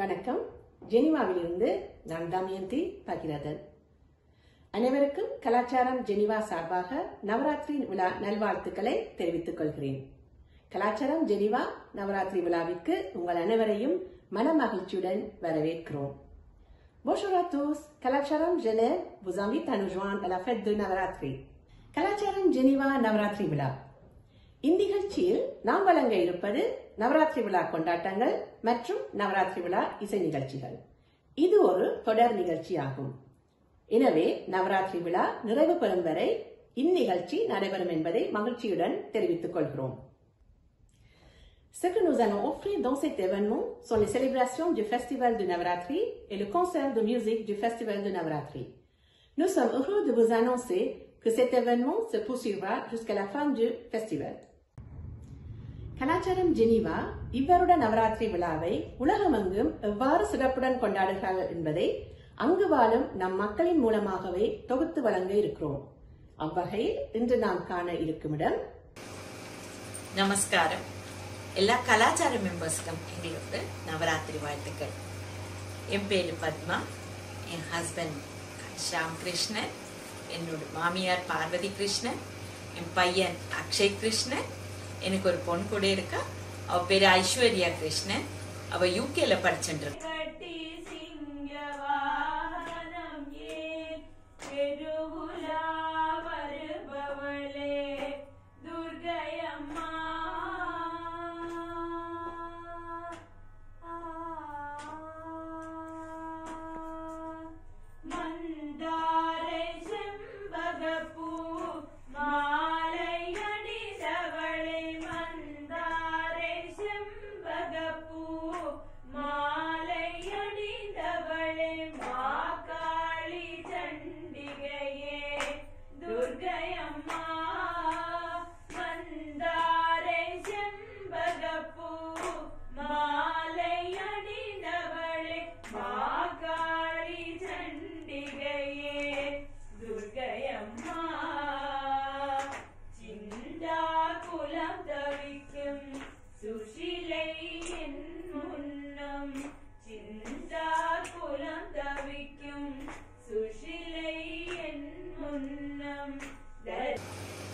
வணக்கம். ஜெனிவாவிலிருந்து நான் தமயந்தி பகிரதன். அனைவருக்கும் கலாச்சாரம் ஜெனிவா சார்பாக நவராத்திரி விழா நல்வாழ்த்துக்களை தெரிவித்துக் கொள்கிறேன். கலாச்சாரம் ஜெனிவா நவராத்திரி விழாவிற்கு உங்கள் அனைவரையும் மனமகிழ்ச்சியுடன் வரவேற்கிறோம். Bonjour à tous, கலாச்சாரம் Genève vous invite à nous joindre à la fête de Navaratri. கலாச்சாரம் ஜெனிவா நவராத்திரி விழா. இந்நிகழ்ச்சியில் நாம் வழங்க இருப்பது நவராத்திரி விழா கொண்டாட்டங்கள் மற்றும் நவராத்திரி விழா இசை நிகழ்ச்சிகள். இது ஒரு தொடர் நிகழ்ச்சி ஆகும். எனவே நவராத்திரி விழா நிறைவு பெறும் வரை இந்நிகழ்ச்சி நடைபெறும் என்பதை மகிழ்ச்சியுடன் தெரிவித்துக் கொள்கிறோம். Ce que nous allons offrir dans cet événement sont les célébrations du Festival de Navaratri et le concert de musique du Festival de Navaratri. Nous sommes heureux de vous annoncer que cet événement se poursuivra jusqu'à la fin du festival. கலாச்சாரம் Geneva இவ்வருட Navaratri விழாவை உலகமெங்கும் எவ்வாறு சிறப்புடன் கொண்டாடுகிறார்கள் என்பதை அங்கு வாழும் நம் மக்களின் மூலமாகவே தொகுத்து வழங்க இருக்கிறோம். அவ்வகையில் இன்று நாம் காண இருக்கும் இடம். நமஸ்காரம். எல்லா கலாச்சார மெம்பர்ஸ்க்கும் எங்களுக்கு நவராத்திரி வாழ்த்துக்கள். என் பேரு பத்மா, என் ஹஸ்பண்ட் ஷாம் கிருஷ்ணன், என்னோட மாமியார் பார்வதி கிருஷ்ணன், என் பையன் அக்ஷய் கிருஷ்ணன், எனக்கு ஒரு பொண்ணு கூட இருக்கா, அவ பேரு ஐஸ்வர்யா கிருஷ்ணன், அவ யூகேல படிச்சுட்டு இருக்கா.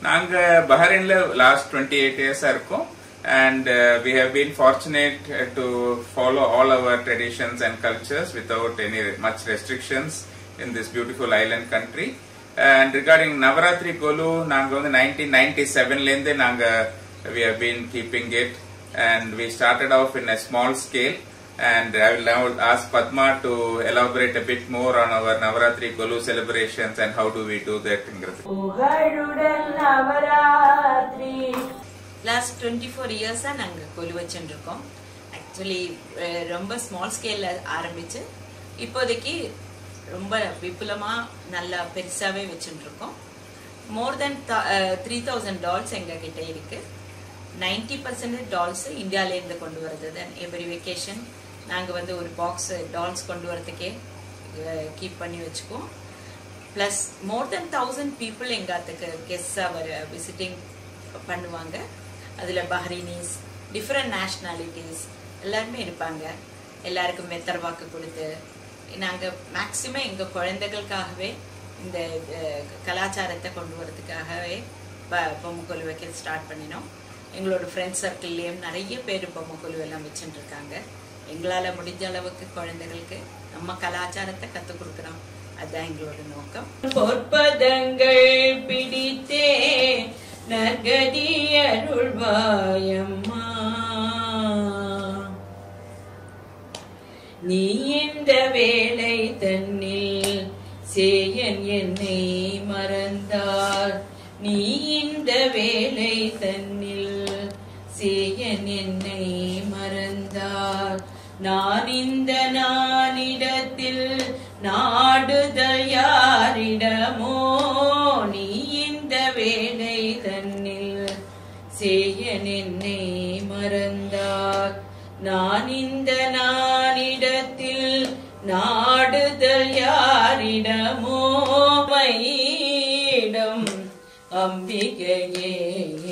நாங்க பஹ்ரைன்ல லாஸ்ட் 28 years இருக்கோம். And we have been fortunate to follow all our traditions and cultures without any much restrictions in this beautiful island country. And regarding Navaratri Golu, நாங்க வந்து 1997 ல இருந்து நாங்க we have been keeping it, and we started off in a small scale. And I will now ask Padma to elaborate a bit more on our Navaratri Golu celebrations and how do we do that. Last 24 இயர்ஸா நாங்க கொலு வச்சுட்டு இருக்கோம். Actually ரொம்ப small ஸ்கேல்ல ஆரம்பிச்சு இப்போதைக்கு ரொம்ப விபுலமா நல்லா பெருசாவே வச்சுட்டு இருக்கோம். மோர் தென் 3000 டால்ஸ் எங்க கிட்ட இருக்கு. 90% டால்ஸ் இந்தியால இருந்து கொண்டு வருது. தென் எவ்ரி வெக்கேஷன் நாங்க வந்து ஒரு பாக்ஸ் டால்ஸ் கொண்டு வரதுக்கே கீப் பண்ணி வச்சுக்குவோம். பிளஸ் மோர் தென் 1000 பீப்புள் எங்காத்துக்கு கெஸ்டா வர விசிட்டிங் பண்ணுவாங்க. அதுல பஹ்ரைனீஸ், டிஃப்ரெண்ட் நேஷனாலிட்டிஸ் எல்லாருமே இருப்பாங்க. எல்லாருக்கும் மெத்தர்வாக்கு கொடுத்து நாங்க மேக்சிமம் எங்க குழந்தைகளுக்காகவே இந்த கலாச்சாரத்தை கொண்டு வரதுக்காகவே பொம்மை கொலு வைக்க ஸ்டார்ட் பண்ணினோம். எங்களோட ஃப்ரெண்ட்ஸ் சர்க்கிள்லயும் நிறைய பேர் பொம்மை கொலு எல்லாம் வச்சுட்டு இருக்காங்க. எங்களால முடிஞ்ச அளவுக்கு குழந்தைகளுக்கு நம்ம கலாச்சாரத்தை கத்துக் கொடுக்கறோம். அதுதான் எங்களோட நோக்கம். பொற்பதங்கள் பிடித்தே நகதி அருள்வாயம்மா, நீ இந்த வேளை தன்னில் சேயன் என்னை மறந்தார், நீ இந்த வேளை தன்னில் சேயன் என்னை மறந்தார், நான் இந்த நானிடத்தில் நாடுதல் யாரிடமோ, நீ இந்த வேளை தன்னில் சேயன் என்னை மறந்தார், நான் இந்த நானிடத்தில் நாடுதல் யாரிடமோ, மையிடம் அம்பிகையே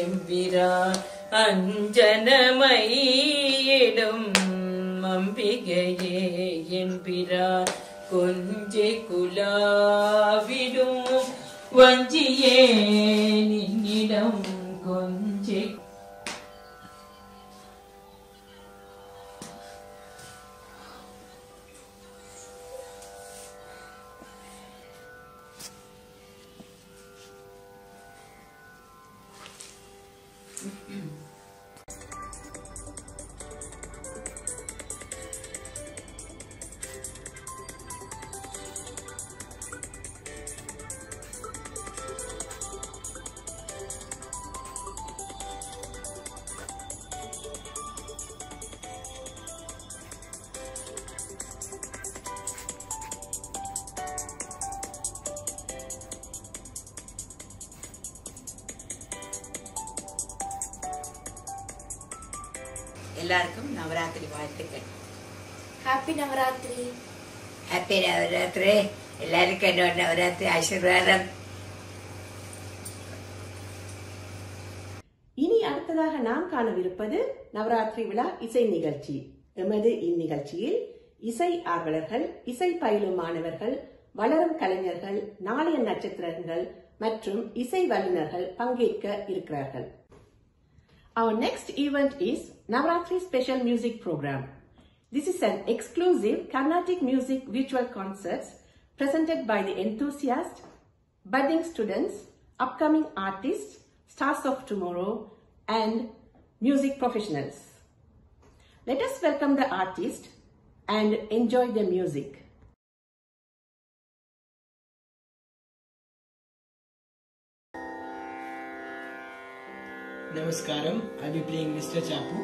எம்பிரான் அஞ்சனமையிடும் அம்பிகையே என்பிரார் கொஞ்சை குலாவிடும் வஞ்சியே நின்னிடம் கொஞ்சை எல்லாருக்கும் நவராத்திரி வாழ்த்துக்கள். ஹாப்பி நவராத்திரி. ஹாப்பி நவராத்திரி. எல்லாருக்கும் என்னோட நவராத்திரி ஆசீர்வாதம். இனி அடுத்ததாக நாம் காணவிருப்பது நவராத்திரி விழா இசை நிகழ்ச்சி. எமது இந்நிகழ்ச்சியில் இசை ஆர்வலர்கள், இசை பயிலும் மாணவர்கள், வளரும் கலைஞர்கள், நாளைய நட்சத்திரங்கள் மற்றும் இசை வல்லுநர்கள் பங்கேற்க இருக்கிறார்கள். Our next event is Navaratri Special Music Program. This is an exclusive Carnatic music virtual concerts presented by the enthusiasts, budding students, upcoming artists, stars of tomorrow, and music professionals. Let us welcome the artists and enjoy their music. Namaskaram, I'll be playing Mr. Chapu.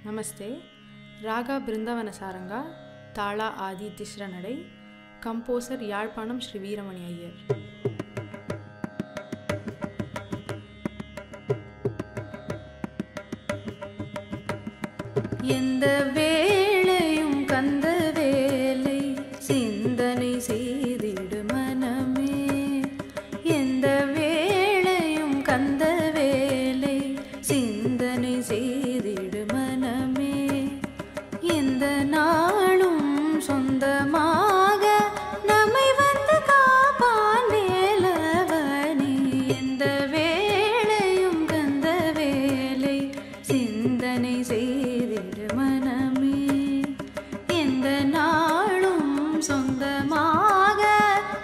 ನಮಸ್ತೆ. ರಾಗ ಬೃಂದಾವನ ಸಾರಂಗ, ತಾಳ ಆದಿ ತಿಸ್ರ நடை, composer Yazhpanam Sri Veeramani Iyer. எந்த வேளையும் கந்த வேலை சிந்தனை செய்திடு மனமே, எந்த வேளையும் கந்த வேலை சிந்தனை செய்திடு மனமே, எந்த நாளும் சொந்தமாக நம்மை வந்து காப்பான் வேலவனே, எந்த வேளையும் கந்த வேலை சிந்தனை செய்திடு மனமே, எந்த நாளும் சொந்தமாக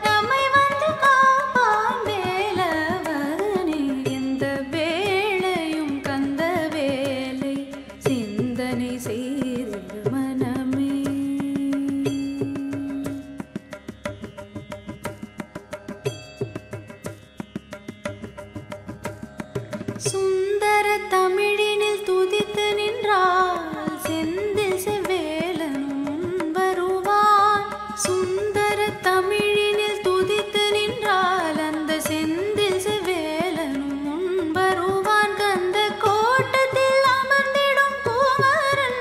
நம்மை வந்து காப்பான் வேலவனே, எந்த வேளையும் கந்த வேலை சிந்தனை செய்திடு மனமே. சுந்தர தமிழினில் துதித்து நின்றால் செந்தில் செவ்வேலனும் வருவான், சுந்தர தமிழினில் துதித்து நின்றால் அந்த செந்தில் செவ்வேலனும் வருவான், கந்த கோட்டத்தில் அமர்ந்திடும் குமரன்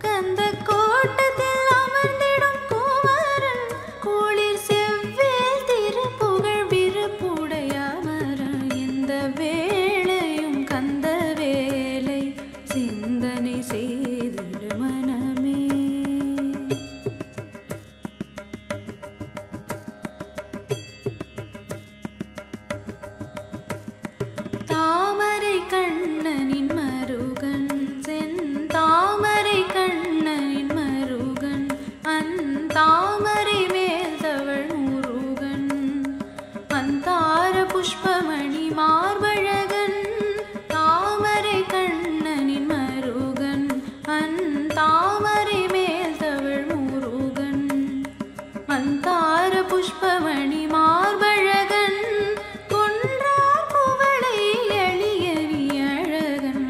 கந்த கோட்டத்தில் அமர்ந்திடும் சிந்தனை செய்திடு மனமே. தாமரை கண்ணனின் மருகன் செந்தாமரை கண்ணனின் மருகன் அந்தாமரை மேல் தவழ் முருகன் அந்தார புஷ்பமணி மார்பழகன் தாமரை கண்ணனின் மருகன் அந்தாமரை மேல் தவழ் முருகன் அந்தார புஷ்பமணி மார்பழகன் கொன்றார் குவளை எளியனி அழகன்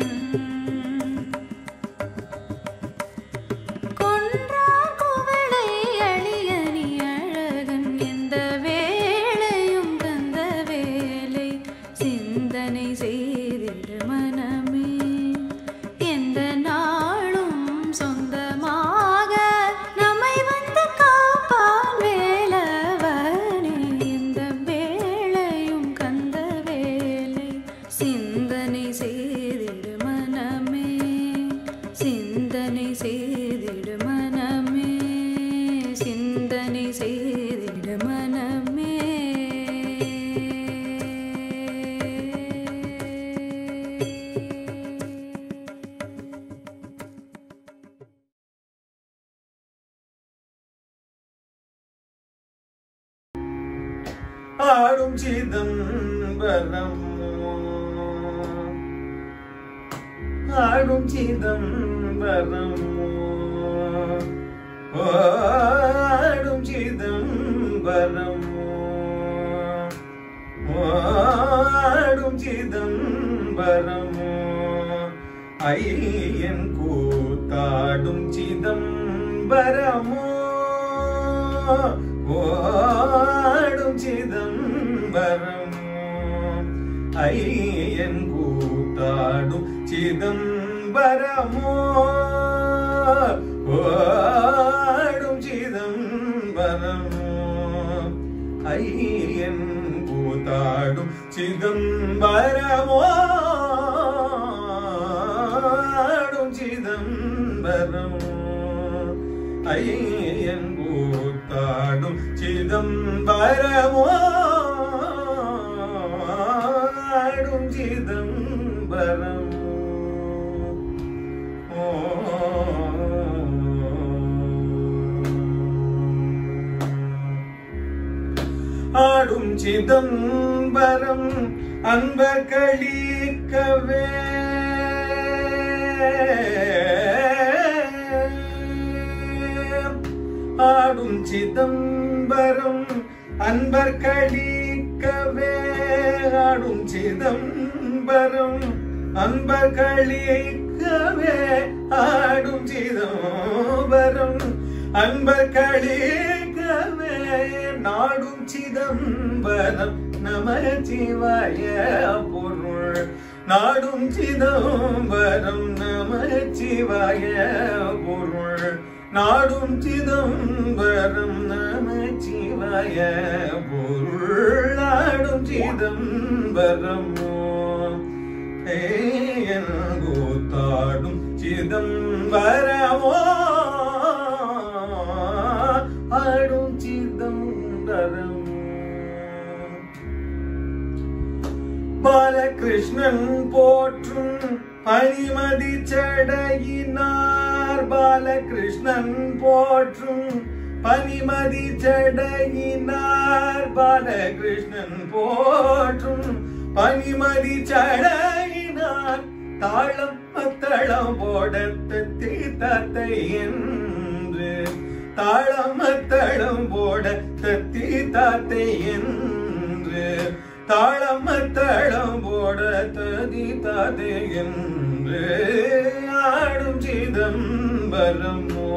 கொன்றார் குவளை எளியனி அழகன் எந்த வேளையும் தந்த வேலை சிந்தனை செய்திடு மனமே. எந்த நாளும் சொந்தமாக நம்மை வந்து காப்பான் வேலவனே. எந்த வேளையும் கந்த வேலை சிந்தனை செய்திடு மனமே. சிந்தனை செய்திடு மனமே. சிந்தனை செய்திடு மனமே. ஆடும் சிதம்பரம் ஆடும் சிதம்பரம் ஆடும் சிதம்பரம் ஆடும் சிதம்பரம் ஐயன் கூத்தாடும் சிதம்பரமோ ஓடும் சிதம்பரம் ஐயன் கூத்தாடும் சிதம்பரமோ ஓடும் சிதம்பரமோ ஐயன் கூத்தாடும் சிதம்பரமோ ஆடும் சிதம்பரம் ஐயன் கூத்தாடும் சிதம்பரமோ ஆடும் சிதம்பரம் ஆடும் சிதம்பரம் அன்பர் களிக்கவே ஆடும் சிதம்பரம் அன்பர் களிக்கவே ஆடும் சிதம்பரம் அன்பர் களிக்கவே ஆடும் சிதம்பரம் அன்பர் களிக்கவே நாடும் சிதம்பரம் நமச்சிவாய பொருள் நாடும் சிதம்பரம் நமச்சிவாய பொருள் நாடும் சிதம்பரம் நமச்சிவாய பொருள் நாடும் சிதம்பரமோ ஏன் கூத்தாடும் சிதம்பரமோ ஆடும் சிதம்பரம் பாலகிருஷ்ணன் போற்றும் பனிமதி சடையினார் பாலகிருஷ்ணன் போற்றும் பனிமதி சடையினார் பாலகிருஷ்ணன் போற்றும் பனிமதி சடையினார் தாளம் மத்தளம் போட தத்தி தத்தை என்று தாளம் மத்தளம் போட தத்தி தாத்தை என்று தாளம் மத்தளம் போட ததி தாத்தை என்று ஆடும் சிதம்பரமோ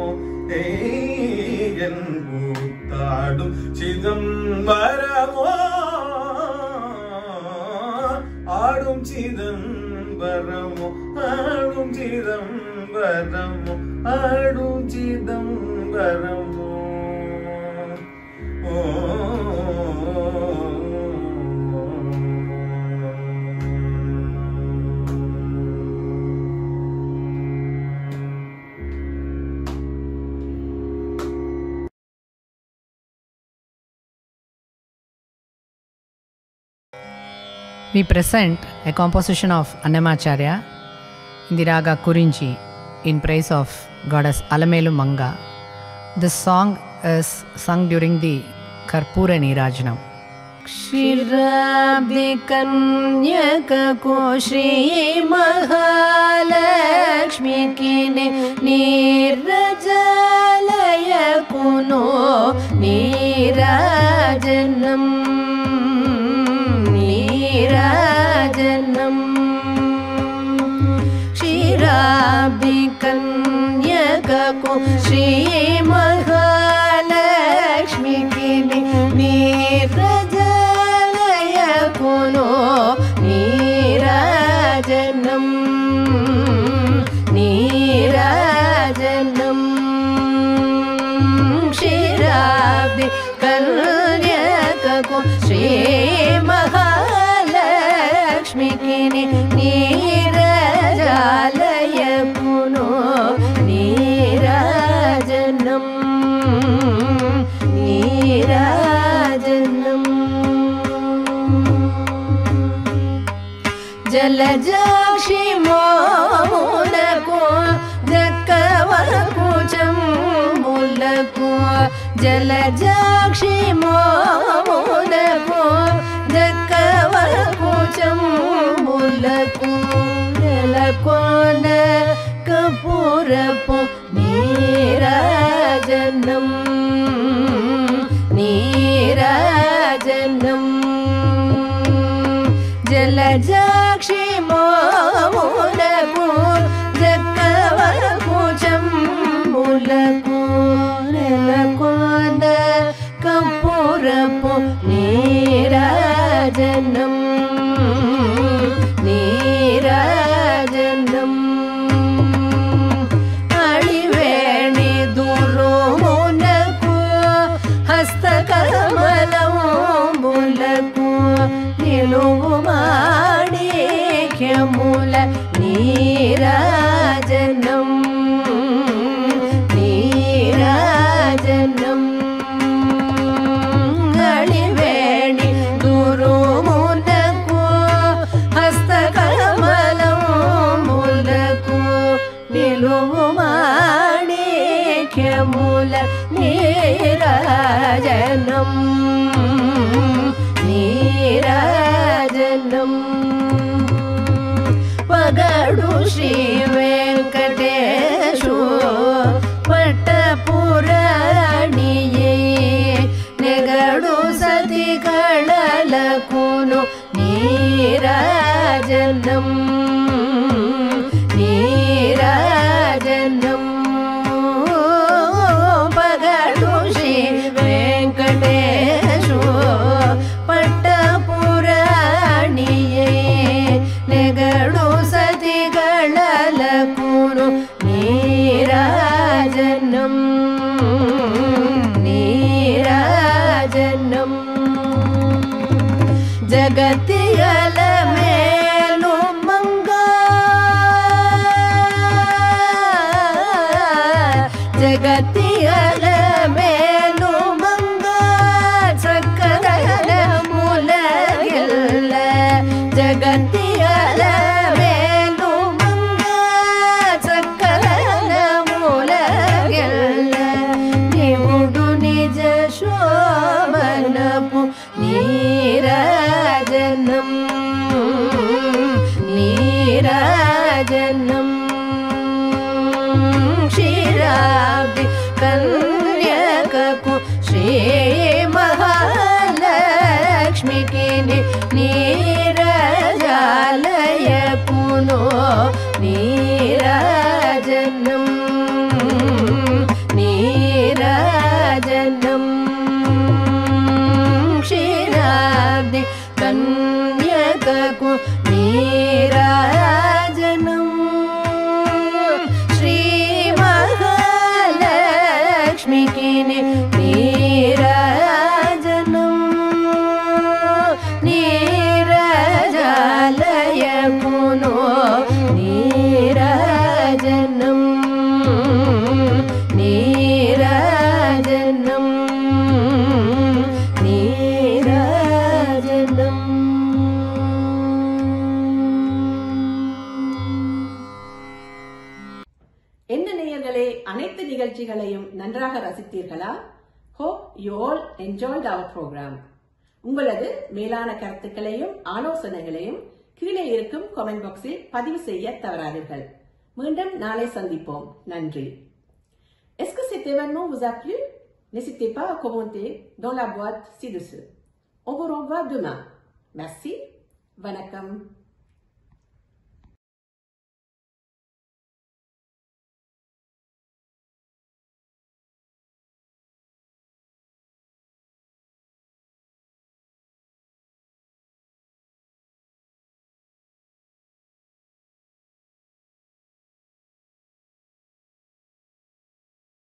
ஏன் கூத்தாடும் சிதம்பரமோ ஆடும் சிதம்பரமோ ஆடும் சிதம்பரமோ ஆடும் சிதம்பரமோ ஓ We present a composition of Annamacharya in the raga Kurinchi in praise of goddess Alamelu Manga. This song is sung during the Karpura Nirajanam. Kshirabdi Kanyaka Shri Mahalakshmi Kine Nirajalaya Kuno Nirajanam Nirajanam Kshirabdi Kanyaka Shri Mahalakshmi Kine Nirajalaya Kuno Nirajanam Nirajanam Kshirabdi Kanyaka Shri Mahalakshmi Kine Nirajalaya Kuno Nirajanam Nirajanam Jalajakshi Monaku Jakavaku Chambulaku Jalajakshi Monaku Jakavaku Chambulaku Jalakona Kapurapu Nirajanam Nirajanam Jalajakshi Monaku Jakavaku Chambulaku Jalakona Kapurapu Nirajanam Nirajanam Aliveni Durumunaku Hastakalam Bulaku Niluvu Madikhyamula Nirajanam Nirajanam Aliveni Durumunaku Hastakalam Bulaku Niluvu Madikhyamula Nirajanam Nirajanam Pagadu Shri Venkateshu Pattapuraniye Negadu Sati Kadalakuno Nirajanam Nirajanam Pagadu Shri Venkateshu Pattapuraniye Negadu Sati Kadalakuno Nirajanam Nirajanam Jagatiyala Melu Manga Jagatiyala Melu Manga Sakala Mulagilla Jagatiyala Melu Manga Sakala Mulagilla Nivudu Nija Shobanapu Nirajanam Nirajanam Kshirabdi Kanyaka Shri Mahalakshmi Kine Nirajalaya Kuno Nirajanam Nirajanam Kshirabdi Kanyaka Nirajanam Shri Mahalakshmi Kine Nirajanam Nirajalaya Kuno என்ன நேயர்களே, அனைத்து நிகழ்ச்சிகளையும் நன்றாக ரசித்தீர்களா? Hope you all enjoyed our program. உங்களது மேலான கருத்துக்களையும் ஆலோசனைகளையும் கீழே இருக்கும் கமெண்ட் பாக்ஸில் பதிவு செய்ய தவறாதீர்கள். மீண்டும் நாளை சந்திப்போம். நன்றி. Est-ce que cet événement vous a plu? N'hésitez pas à commenter dans la boîte ci-dessous. On vous revoit demain. Merci. Vanakkam.